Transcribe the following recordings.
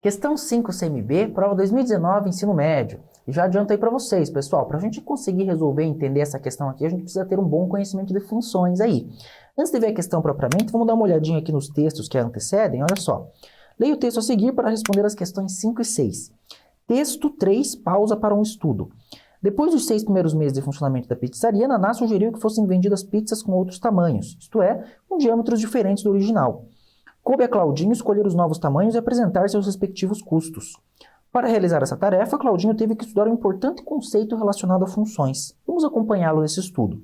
Questão 5 CMB, prova 2019, ensino médio. E já adianto aí para vocês, pessoal, para a gente conseguir resolver e entender essa questão aqui, a gente precisa ter um bom conhecimento de funções aí. Antes de ver a questão propriamente, vamos dar uma olhadinha aqui nos textos que a antecedem, olha só. Leia o texto a seguir para responder as questões 5 e 6. Texto 3, pausa para um estudo. Depois dos 6 primeiros meses de funcionamento da pizzaria, Naná sugeriu que fossem vendidas pizzas com outros tamanhos, isto é, com diâmetros diferentes do original. Coube a Claudinho escolher os novos tamanhos e apresentar seus respectivos custos. Para realizar essa tarefa, Claudinho teve que estudar um importante conceito relacionado a funções. Vamos acompanhá-lo nesse estudo.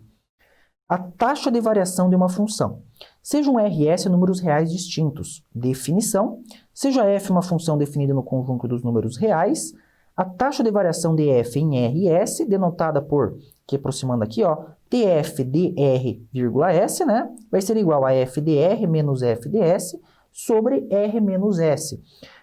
A taxa de variação de uma função. Seja um RS números reais distintos. Definição. Seja f uma função definida no conjunto dos números reais. A taxa de variação de f em RS, denotada por, que aproximando aqui, ó, TF dr, S, né? Vai ser igual a f dr menos f ds sobre r menos s.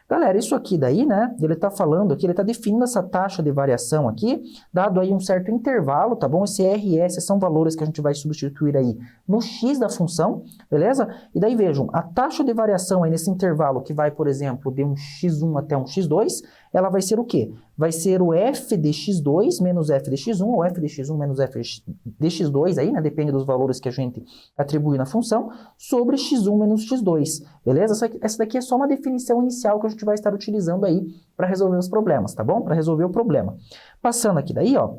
Galera, isso aqui daí, né, ele está falando aqui, ele está definindo essa taxa de variação aqui, dado aí um certo intervalo, tá bom? Esse RS são valores que a gente vai substituir aí no x da função, beleza? E daí vejam, a taxa de variação aí nesse intervalo que vai, por exemplo, de um x1 até um x2, ela vai ser o quê? Vai ser o f de x2 menos f de x1, ou f de x1 menos f de x2 aí, né, depende dos valores que a gente atribui na função, sobre x1 menos x2, beleza? Essa daqui é só uma definição inicial que a gente vai estar utilizando aí para resolver os problemas, tá bom? Para resolver o problema. Passando aqui daí, ó,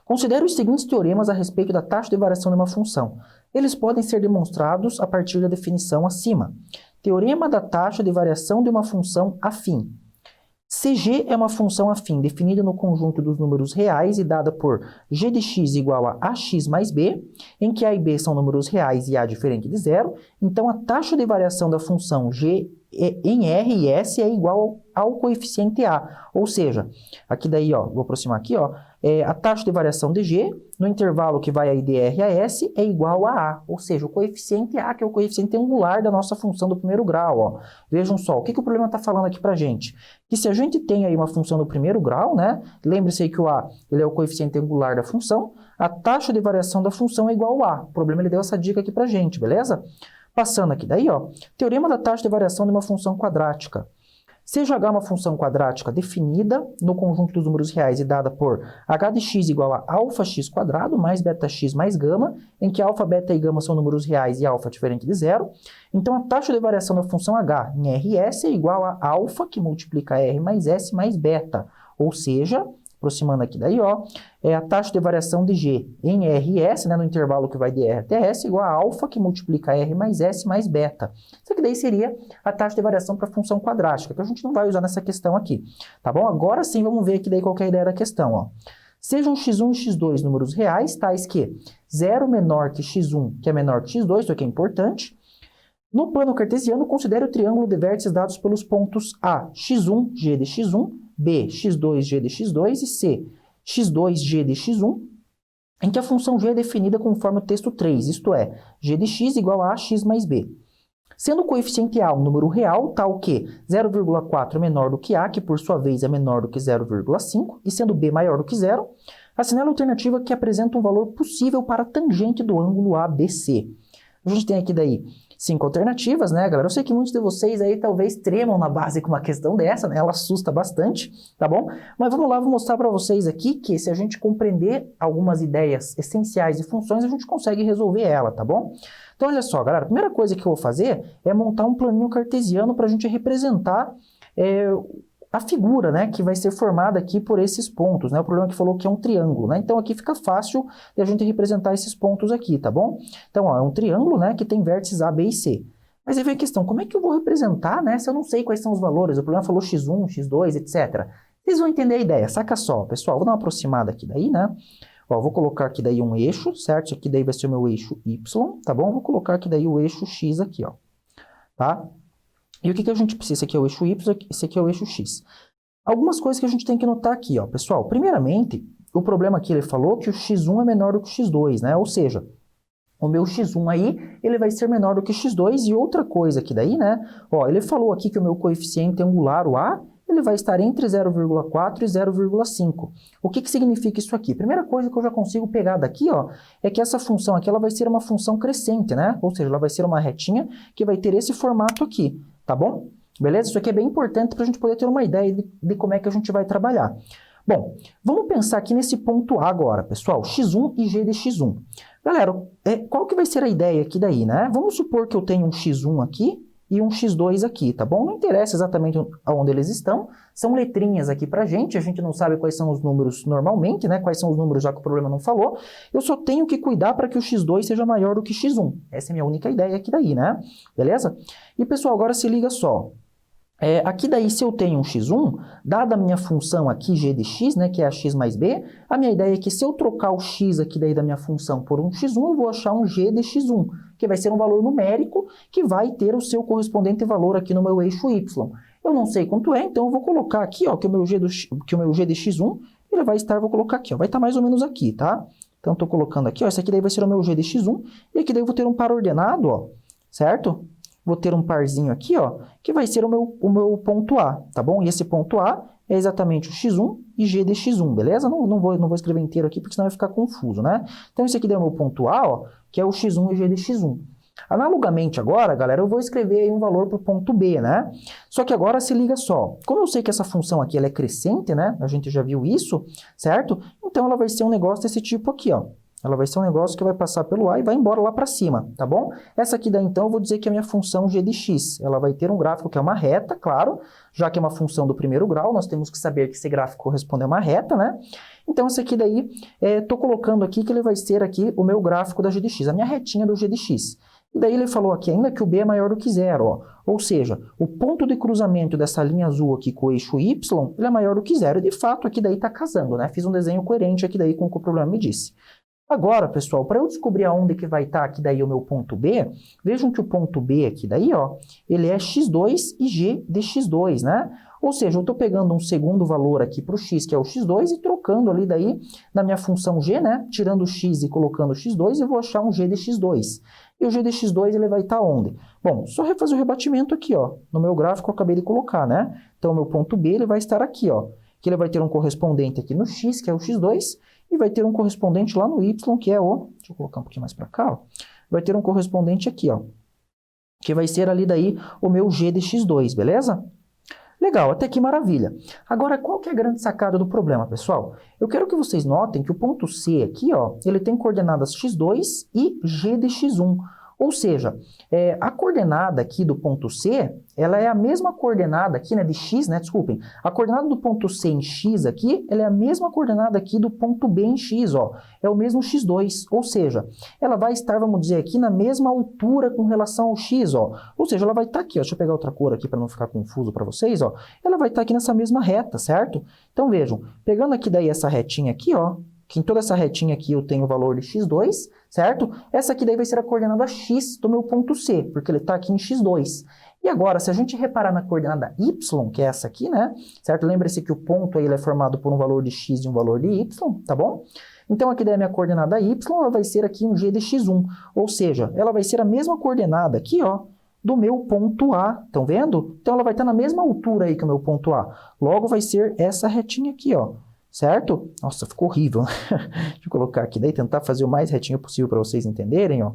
considere os seguintes teoremas a respeito da taxa de variação de uma função. Eles podem ser demonstrados a partir da definição acima. Teorema da taxa de variação de uma função afim. CG é uma função afim definida no conjunto dos números reais e dada por g de x igual a ax mais b, em que a e b são números reais e a diferente de zero. Então, a taxa de variação da função g em R e S é igual ao coeficiente A. Ou seja, aqui daí, ó, vou aproximar aqui, ó, a taxa de variação de G no intervalo que vai aí de R a S é igual a A. Ou seja, o coeficiente A, que é o coeficiente angular da nossa função do primeiro grau, ó. Vejam só, o que o problema está falando aqui pra gente? Que se a gente tem aí uma função do primeiro grau, né, lembre-se aí que o A ele é o coeficiente angular da função, a taxa de variação da função é igual a A. O problema ele deu essa dica aqui pra gente, beleza? Passando aqui daí, ó, teorema da taxa de variação de uma função quadrática. Seja h uma função quadrática definida no conjunto dos números reais e dada por h de x igual a alfa x quadrado mais beta x mais gama, em que alfa, beta e gama são números reais e alfa diferente de zero. Então, a taxa de variação da função h em RS é igual a alfa, que multiplica r mais s mais beta. Ou seja, aproximando aqui daí, ó, a taxa de variação de G em RS, né, no intervalo que vai de R até S, igual a alfa, que multiplica R mais S mais beta. Isso aqui daí seria a taxa de variação para a função quadrática, que a gente não vai usar nessa questão aqui, tá bom? Agora sim, vamos ver aqui daí qual que é a ideia da questão, ó. Sejam x1 e x2 números reais, tais que 0 menor que x1, que é menor que x2, isso aqui é importante. No plano cartesiano, considere o triângulo de vértices dados pelos pontos A, x1, g de x1, B, x2, g de x2 e C, x2, g de x1, em que a função g é definida conforme o texto 3, isto é, g de x igual a ax mais b. Sendo o coeficiente A um número real, tal que 0,4 é menor do que A, que por sua vez é menor do que 0,5, e sendo B maior do que zero, assinale a alternativa que apresenta um valor possível para a tangente do ângulo ABC. A gente tem aqui daí 5 alternativas, né, galera? Eu sei que muitos de vocês aí talvez tremam na base com uma questão dessa, né? Ela assusta bastante, tá bom? Mas vamos lá, vou mostrar para vocês aqui que se a gente compreender algumas ideias essenciais de funções, a gente consegue resolver ela, tá bom? Então, olha só, galera, a primeira coisa que eu vou fazer é montar um planinho cartesiano para a gente representar a figura, né, que vai ser formada aqui por esses pontos, né? O problema é que falou que é um triângulo, né? Então aqui fica fácil de a gente representar esses pontos aqui, tá bom? Então, ó, é um triângulo, né, que tem vértices A, B e C. Mas aí vem a questão, como é que eu vou representar, né, se eu não sei quais são os valores? O problema falou x1, x2, etc. Vocês vão entender a ideia, saca só, pessoal. Vou dar uma aproximada aqui daí, né? Ó, vou colocar aqui daí um eixo, certo? Isso aqui daí vai ser o meu eixo Y, tá bom? Vou colocar aqui daí o eixo X aqui, ó, tá? E o que a gente precisa? Esse aqui é o eixo Y, esse aqui é o eixo X. Algumas coisas que a gente tem que notar aqui, ó, pessoal. Primeiramente, o problema aqui, ele falou que o x1 é menor do que o x2, né? Ou seja, o meu x1 aí, ele vai ser menor do que o x2. E outra coisa aqui daí, né? Ó, ele falou aqui que o meu coeficiente angular, o A, ele vai estar entre 0,4 e 0,5. O que significa isso aqui? Primeira coisa que eu já consigo pegar daqui, ó, é que essa função aqui, ela vai ser uma função crescente, né? Ou seja, ela vai ser uma retinha que vai ter esse formato aqui, tá bom? Beleza? Isso aqui é bem importante para a gente poder ter uma ideia de como é que a gente vai trabalhar. Bom, vamos pensar aqui nesse ponto A agora, pessoal, x1 e g de x1. Galera, qual que vai ser a ideia aqui daí, né? Vamos supor que eu tenho um x1 aqui e um x2 aqui, tá bom? Não interessa exatamente aonde eles estão, são letrinhas aqui pra gente, a gente não sabe quais são os números normalmente, né? Quais são os números já que o problema não falou. Eu só tenho que cuidar para que o x2 seja maior do que x1. Essa é a minha única ideia aqui daí, né? Beleza? E pessoal, agora se liga só. Aqui daí, se eu tenho um x1, dada a minha função aqui g de x, né, que é a x mais b, a minha ideia é que se eu trocar o x aqui daí da minha função por um x1, eu vou achar um g de x1, que vai ser um valor numérico que vai ter o seu correspondente valor aqui no meu eixo y. Eu não sei quanto é, então eu vou colocar aqui, ó, que o meu g de x1, ele vai estar, vou colocar aqui, ó, vai estar mais ou menos aqui, tá? Então, estou colocando aqui, ó, esse aqui daí vai ser o meu g de x1, e aqui daí eu vou ter um par ordenado, ó, certo? Vou ter um parzinho aqui, ó, que vai ser o meu ponto A, tá bom? E esse ponto A é exatamente o x1 e g de x1, beleza? Não vou escrever inteiro aqui, porque senão vai ficar confuso, né? Então, esse aqui é o meu ponto A, ó, que é o x1 e g de x1. Analogamente agora, galera, eu vou escrever aí um valor para o ponto B, né? Só que agora se liga só. Como eu sei que essa função aqui ela é crescente, né? A gente já viu isso, certo? Então, ela vai ser um negócio desse tipo aqui, ó. Ela vai ser um negócio que vai passar pelo A e vai embora lá para cima, tá bom? Essa aqui daí, então, eu vou dizer que é a minha função g de x. Ela vai ter um gráfico que é uma reta, claro, já que é uma função do primeiro grau, nós temos que saber que esse gráfico corresponde a uma reta, né? Então, esse aqui daí, estou colocando aqui que ele vai ser aqui o meu gráfico da g de x, a minha retinha do g de x. E daí ele falou aqui ainda que o b é maior do que zero, ó. Ou seja, o ponto de cruzamento dessa linha azul aqui com o eixo y, ele é maior do que zero. E de fato, aqui daí está casando, né? Fiz um desenho coerente aqui daí com o que o problema me disse. Agora, pessoal, para eu descobrir aonde que vai estar aqui daí o meu ponto B, vejam que o ponto B aqui daí, ó, ele é x2 e g de x2, né? Ou seja, eu estou pegando um segundo valor aqui para o x, que é o x2, e trocando ali daí na minha função g, né? Tirando o x e colocando o x2, eu vou achar um g de x2. E o g de x2 ele vai estar onde? Bom, só refazer o rebatimento aqui, ó. No meu gráfico eu acabei de colocar, né? Então, o meu ponto B ele vai estar aqui, ó. Que ele vai ter um correspondente aqui no x, que é o x2, e vai ter um correspondente lá no y, que é o... Deixa eu colocar um pouquinho mais para cá, ó. Vai ter um correspondente aqui, ó. Que vai ser ali daí o meu g de x2, beleza? Legal, até que maravilha. Agora, qual que é a grande sacada do problema, pessoal? Eu quero que vocês notem que o ponto C aqui, ó, ele tem coordenadas x2 e g de x1. Ou seja, a coordenada aqui do ponto C, ela é a mesma coordenada aqui, né, de x, né, desculpem. A coordenada do ponto C em x aqui, ela é a mesma coordenada aqui do ponto B em x, ó. É o mesmo x2, ou seja, ela vai estar, vamos dizer aqui, na mesma altura com relação ao x, ó. Ou seja, ela vai estar aqui, ó. Deixa eu pegar outra cor aqui para não ficar confuso para vocês, ó. Ela vai estar aqui nessa mesma reta, certo? Então, vejam, pegando aqui daí essa retinha aqui, ó, que em toda essa retinha aqui eu tenho o valor de x2, certo? Essa aqui daí vai ser a coordenada x do meu ponto C, porque ele está aqui em x2. E agora, se a gente reparar na coordenada y, que é essa aqui, né? Certo? Lembre-se que o ponto aí ele é formado por um valor de x e um valor de y, tá bom? Então, aqui daí a minha coordenada y, ela vai ser aqui um g de x1. Ou seja, ela vai ser a mesma coordenada aqui, ó, do meu ponto A. Estão vendo? Então, ela vai estar na mesma altura aí que o meu ponto A. Logo, vai ser essa retinha aqui, ó. Certo? Nossa, ficou horrível. Deixa eu colocar aqui daí, tentar fazer o mais retinho possível para vocês entenderem, ó.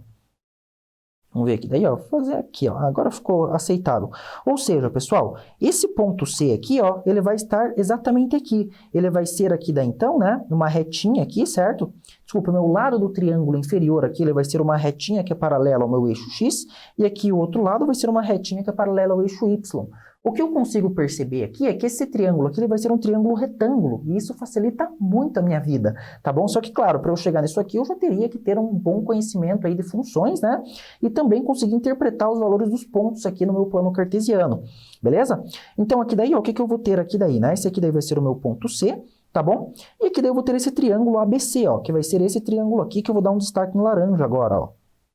Vamos ver aqui daí, ó. Vou fazer aqui, ó. Agora ficou aceitável. Ou seja, pessoal, esse ponto C aqui, ó, ele vai estar exatamente aqui. Ele vai ser aqui daí, então, né, numa retinha aqui, certo? Desculpa, o meu lado do triângulo inferior aqui, ele vai ser uma retinha que é paralela ao meu eixo X, e aqui o outro lado vai ser uma retinha que é paralela ao eixo Y. O que eu consigo perceber aqui é que esse triângulo aqui ele vai ser um triângulo retângulo, e isso facilita muito a minha vida, tá bom? Só que, claro, para eu chegar nisso aqui, eu já teria que ter um bom conhecimento aí de funções, né? E também conseguir interpretar os valores dos pontos aqui no meu plano cartesiano, beleza? Então, aqui daí, ó, o que que eu vou ter aqui daí, né? Esse aqui daí vai ser o meu ponto C, tá bom? E aqui daí eu vou ter esse triângulo ABC, ó, que vai ser esse triângulo aqui que eu vou dar um destaque no laranja agora, ó.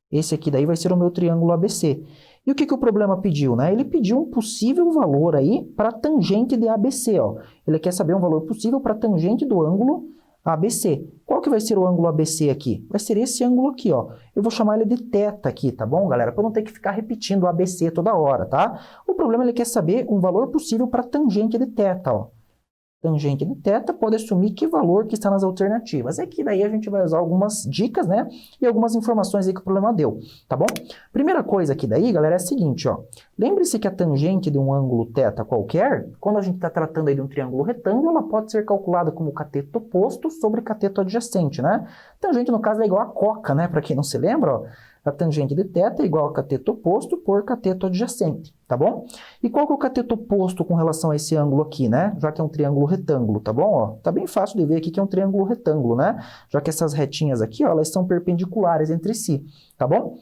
Esse aqui daí vai ser o meu triângulo ABC. E o que que o problema pediu, né? Ele pediu um possível valor aí para a tangente de ABC, ó. Ele quer saber um valor possível para a tangente do ângulo ABC. Qual que vai ser o ângulo ABC aqui? Vai ser esse ângulo aqui, ó. Eu vou chamar ele de θ aqui, tá bom, galera? Para não ter que ficar repetindo o ABC toda hora, tá? O problema ele quer saber um valor possível para a tangente de θ, ó. tangente de θ pode assumir que valor que está nas alternativas. É que daí a gente vai usar algumas dicas, né? E algumas informações aí que o problema deu, tá bom? Primeira coisa aqui daí, galera, é a seguinte, ó. Lembre-se que a tangente de um ângulo θ qualquer, quando a gente está tratando aí de um triângulo retângulo, ela pode ser calculada como cateto oposto sobre cateto adjacente, né? Tangente, no caso, é igual a coca, né? Para quem não se lembra, ó. A tangente de θ é igual a cateto oposto por cateto adjacente, tá bom? E qual que é o cateto oposto com relação a esse ângulo aqui, né? Já que é um triângulo retângulo, tá bom? Ó, tá bem fácil de ver aqui que é um triângulo retângulo, né? Já que essas retinhas aqui, ó, elas são perpendiculares entre si, tá bom?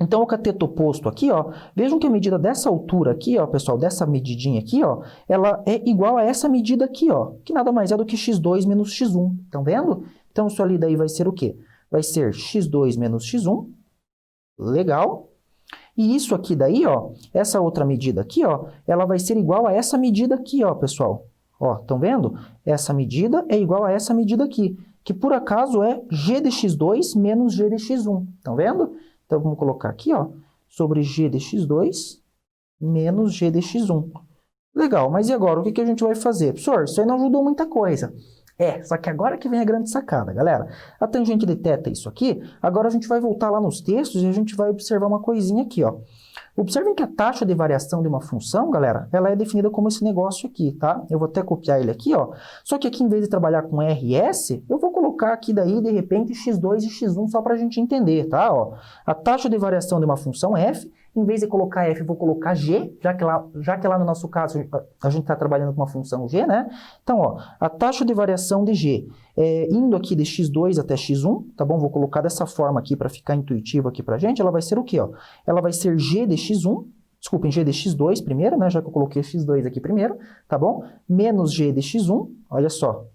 Então, o cateto oposto aqui, ó, vejam que a medida dessa altura aqui, ó, pessoal, dessa medidinha aqui, ó, ela é igual a essa medida aqui, ó, que nada mais é do que x2 menos x1, estão vendo? Então, isso ali daí vai ser o quê? Vai ser x2 menos x1, legal. E isso aqui daí, ó, essa outra medida aqui, ó, ela vai ser igual a essa medida aqui, ó, pessoal. Ó, estão vendo? Essa medida é igual a essa medida aqui, que por acaso é g de x2 menos g de x1. Estão vendo? Então, vamos colocar aqui, ó, sobre g de x2 menos g de x1. Legal, mas e agora? O que que a gente vai fazer? Professor, isso aí não ajudou muita coisa. Só que agora que vem a grande sacada, galera. A tangente de θ é isso aqui. Agora a gente vai voltar lá nos textos e a gente vai observar uma coisinha aqui, ó. Observem que a taxa de variação de uma função, galera, ela é definida como esse negócio aqui, tá? Eu vou até copiar ele aqui, ó. Só que aqui, em vez de trabalhar com RS, eu vou colocar aqui daí, de repente, x2 e x1 só pra gente entender, tá? Ó, a taxa de variação de uma função f, em vez de colocar f, eu vou colocar g, já que lá no nosso caso a gente está trabalhando com uma função g, né? Então, ó, a taxa de variação de g, indo aqui de x2 até x1, tá bom? Vou colocar dessa forma aqui para ficar intuitivo aqui pra gente, ela vai ser o quê, ó? Ela vai ser g de x1, desculpem, g de x2 primeiro, né? Já que eu coloquei x2 aqui primeiro, tá bom? Menos g de x1, olha só,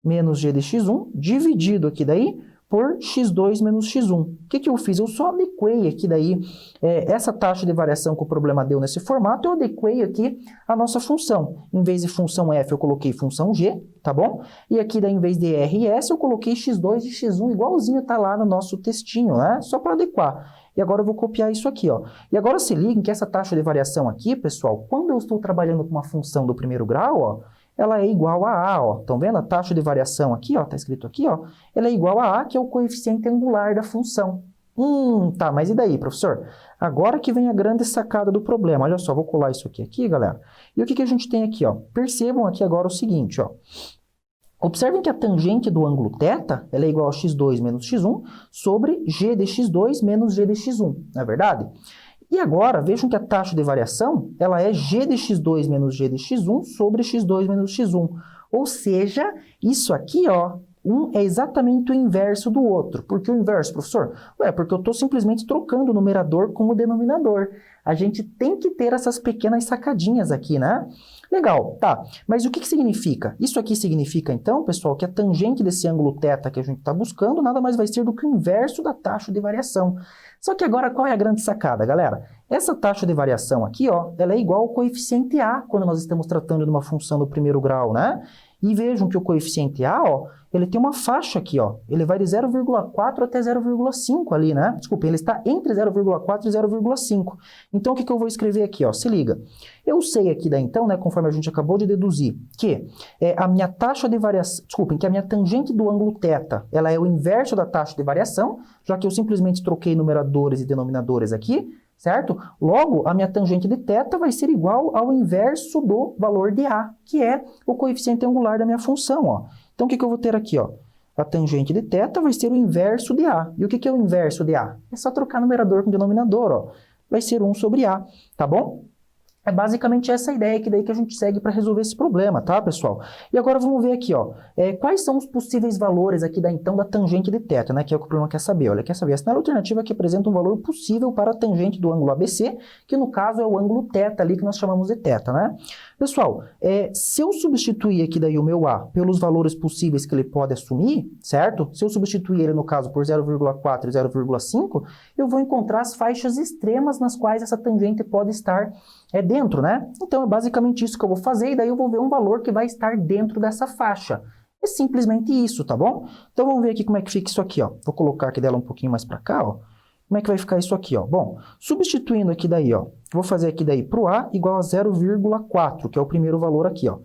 menos g de x1, dividido aqui daí por x2 menos x1. O que que eu fiz? Eu só adequei aqui daí essa taxa de variação que o problema deu nesse formato, eu adequei aqui a nossa função. Em vez de função f, eu coloquei função g, tá bom? E aqui daí, em vez de rs, eu coloquei x2 e x1, igualzinho tá lá no nosso textinho, né? Só para adequar. E agora eu vou copiar isso aqui, ó. E agora se liguem que essa taxa de variação aqui, pessoal, quando eu estou trabalhando com uma função do primeiro grau, ó, ela é igual a A, ó. Estão vendo? A taxa de variação aqui, ó, tá escrito aqui, ó, ela é igual a A, que é o coeficiente angular da função. Tá, mas e daí, professor? Agora que vem a grande sacada do problema. Olha só, vou colar isso aqui, galera. E o que que a gente tem aqui, ó? Percebam aqui agora o seguinte, ó. Observem que a tangente do ângulo θ, ela é igual a x2 menos x1 sobre g de x2 menos g de x1, não é verdade? E agora, vejam que a taxa de variação, ela é g de x2 menos g de x1 sobre x2 menos x1. Ou seja, isso aqui, ó, um é exatamente o inverso do outro. Por que o inverso, professor? Ué, porque eu estou simplesmente trocando o numerador com o denominador. A gente tem que ter essas pequenas sacadinhas aqui, né? Legal, tá. Mas o que que significa? Isso aqui significa, então, pessoal, que a tangente desse ângulo θ que a gente está buscando nada mais vai ser do que o inverso da taxa de variação. Só que agora, qual é a grande sacada, galera? Essa taxa de variação aqui, ó, ela é igual ao coeficiente A quando nós estamos tratando de uma função do primeiro grau, né? E vejam que o coeficiente A, ó, ele tem uma faixa aqui, ó. Ele vai de 0,4 até 0,5 ali, né? Desculpa, ele está entre 0,4 e 0,5. Então, o que que eu vou escrever aqui, ó? Se liga. Eu sei aqui daí, então, né, conforme a gente acabou de deduzir, que a minha taxa de variação... Desculpem, que a minha tangente do ângulo θ, ela é o inverso da taxa de variação, já que eu simplesmente troquei numeradores e denominadores aqui, certo? Logo, a minha tangente de θ vai ser igual ao inverso do valor de A, que é o coeficiente angular da minha função, ó. Então, o que que eu vou ter aqui, ó? A tangente de θ vai ser o inverso de A. E o que que é o inverso de A? É só trocar numerador com denominador, ó. Vai ser 1 sobre A, tá bom? É basicamente essa ideia que daí que a gente segue para resolver esse problema, tá, pessoal? E agora vamos ver aqui, ó, quais são os possíveis valores aqui da, então, da tangente de θ, né, que é o que o problema quer saber. Olha, quer saber a assinala alternativa que apresenta um valor possível para a tangente do ângulo ABC, que no caso é o ângulo θ ali que nós chamamos de θ, né? Pessoal, se eu substituir aqui daí o meu A pelos valores possíveis que ele pode assumir, certo? Se eu substituir ele, no caso, por 0,4 e 0,5, eu vou encontrar as faixas extremas nas quais essa tangente pode estar dentro, né? Então, é basicamente isso que eu vou fazer, e daí eu vou ver um valor que vai estar dentro dessa faixa. É simplesmente isso, tá bom? Então, vamos ver aqui como é que fica isso aqui, ó. Vou colocar aqui dela um pouquinho mais para cá, ó. Como é que vai ficar isso aqui, ó? Bom, substituindo aqui daí, ó, vou fazer aqui daí para o A igual a 0,4, que é o primeiro valor aqui, ó.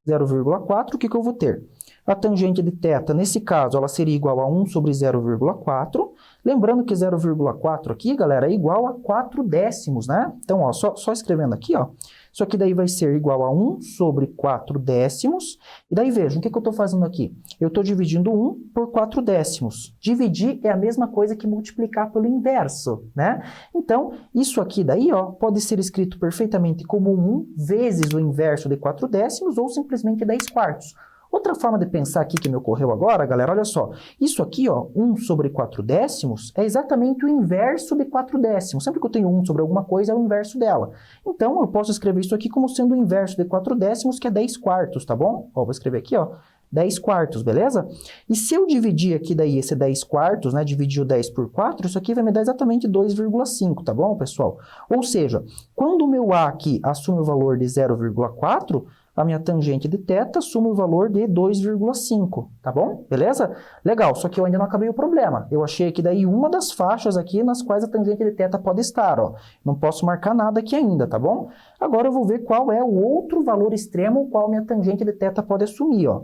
0,4, o que eu vou ter? A tangente de θ, nesse caso, ela seria igual a 1 sobre 0,4. Lembrando que 0,4 aqui, galera, é igual a 4 décimos, né? Então, ó, só escrevendo aqui, ó. Isso aqui daí vai ser igual a 1 sobre 4 décimos. E daí, vejam, o que eu estou fazendo aqui? Eu estou dividindo 1 por 4 décimos. Dividir é a mesma coisa que multiplicar pelo inverso, né? Então, isso aqui daí, ó, pode ser escrito perfeitamente como 1 vezes o inverso de 4 décimos ou simplesmente 10 quartos. Outra forma de pensar aqui que me ocorreu agora, galera, olha só. Isso aqui, ó, 1 sobre 4 décimos, é exatamente o inverso de 4 décimos. Sempre que eu tenho 1 sobre alguma coisa, é o inverso dela. Então, eu posso escrever isso aqui como sendo o inverso de 4 décimos, que é 10 quartos, tá bom? Ó, vou escrever aqui, ó, 10 quartos, beleza? E se eu dividir aqui daí esse 10 quartos, né, dividir o 10 por 4, isso aqui vai me dar exatamente 2,5, tá bom, pessoal? Ou seja, quando o meu A aqui assume o valor de 0,4, a minha tangente de θ assume o valor de 2,5, tá bom? Beleza? Legal, só que eu ainda não acabei o problema. Eu achei aqui daí uma das faixas aqui nas quais a tangente de θ pode estar, ó. Não posso marcar nada aqui ainda, tá bom? Agora eu vou ver qual é o outro valor extremo o qual minha tangente de θ pode assumir, ó.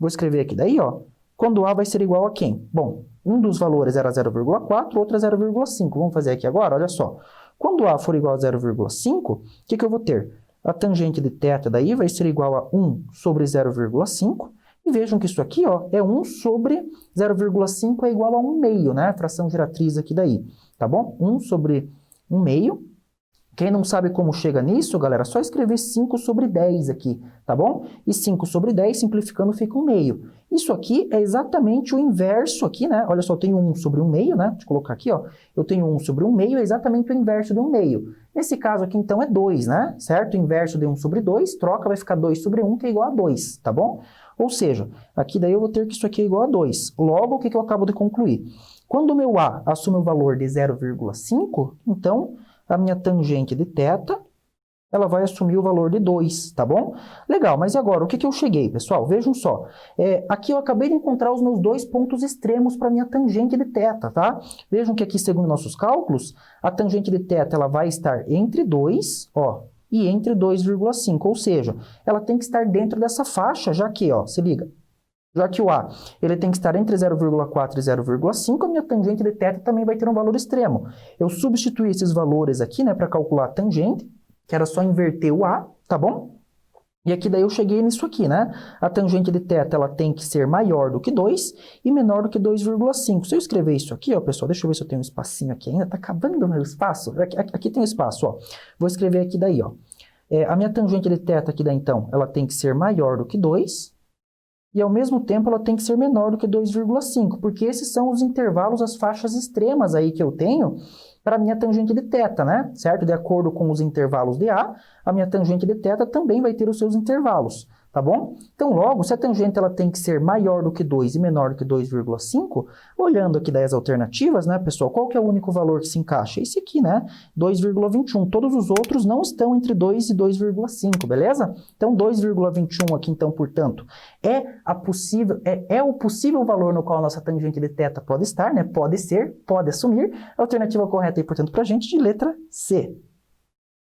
Vou escrever aqui daí, ó. Quando A vai ser igual a quem? Bom, um dos valores era 0,4, outro é 0,5. Vamos fazer aqui agora, olha só. Quando A for igual a 0,5, o que eu vou ter? A tangente de θ daí vai ser igual a 1 sobre 0,5. E vejam que isso aqui, ó, é 1 sobre 0,5 é igual a 1 meio, né? A fração geratriz aqui daí, tá bom? 1 sobre 1 meio. Quem não sabe como chega nisso, galera, é só escrever 5 sobre 10 aqui, tá bom? E 5 sobre 10, simplificando, fica 1 meio. Isso aqui é exatamente o inverso aqui, né? Olha só, eu tenho 1 sobre 1 meio, né? Deixa eu colocar aqui, ó. Eu tenho 1 sobre 1 meio, é exatamente o inverso de 1 meio. Nesse caso aqui, então, é 2, né? Certo? O inverso de 1 sobre 2, troca, vai ficar 2 sobre 1, que é igual a 2, tá bom? Ou seja, aqui daí eu vou ter que isso aqui é igual a 2. Logo, o que eu acabo de concluir? Quando o meu A assume o valor de 0,5, então a minha tangente de θ, ela vai assumir o valor de 2, tá bom? Legal, mas e agora? O que eu cheguei, pessoal? Vejam só. Aqui eu acabei de encontrar os meus dois pontos extremos para a minha tangente de θ, tá? Vejam que aqui, segundo nossos cálculos, a tangente de θ ela vai estar entre 2, ó, e entre 2,5, ou seja, ela tem que estar dentro dessa faixa, já que, ó, se liga, já que o A ele tem que estar entre 0,4 e 0,5, a minha tangente de θ também vai ter um valor extremo. Eu substituí esses valores aqui, né, para calcular a tangente, que era só inverter o A, tá bom? E aqui daí eu cheguei nisso aqui, né? A tangente de θ ela tem que ser maior do que 2 e menor do que 2,5. Se eu escrever isso aqui, ó, pessoal, deixa eu ver se eu tenho um espacinho aqui ainda. Tá acabando o meu espaço? Aqui tem um espaço, ó. Vou escrever aqui daí, ó. A minha tangente de θ aqui daí, então, ela tem que ser maior do que 2. E, ao mesmo tempo, ela tem que ser menor do que 2,5, porque esses são os intervalos, as faixas extremas aí que eu tenho para a minha tangente de θ, né? Certo? De acordo com os intervalos de A, a minha tangente de θ também vai ter os seus intervalos, tá bom? Então, logo, se a tangente ela tem que ser maior do que 2 e menor do que 2,5, olhando aqui das alternativas, né, pessoal, qual que é o único valor que se encaixa? Esse aqui, né? 2,21. Todos os outros não estão entre 2 e 2,5, beleza? Então, 2,21 aqui, então, portanto, é o possível valor no qual a nossa tangente de θ pode estar, né? Pode ser, pode assumir. A alternativa correta aí, portanto, para a gente de letra C.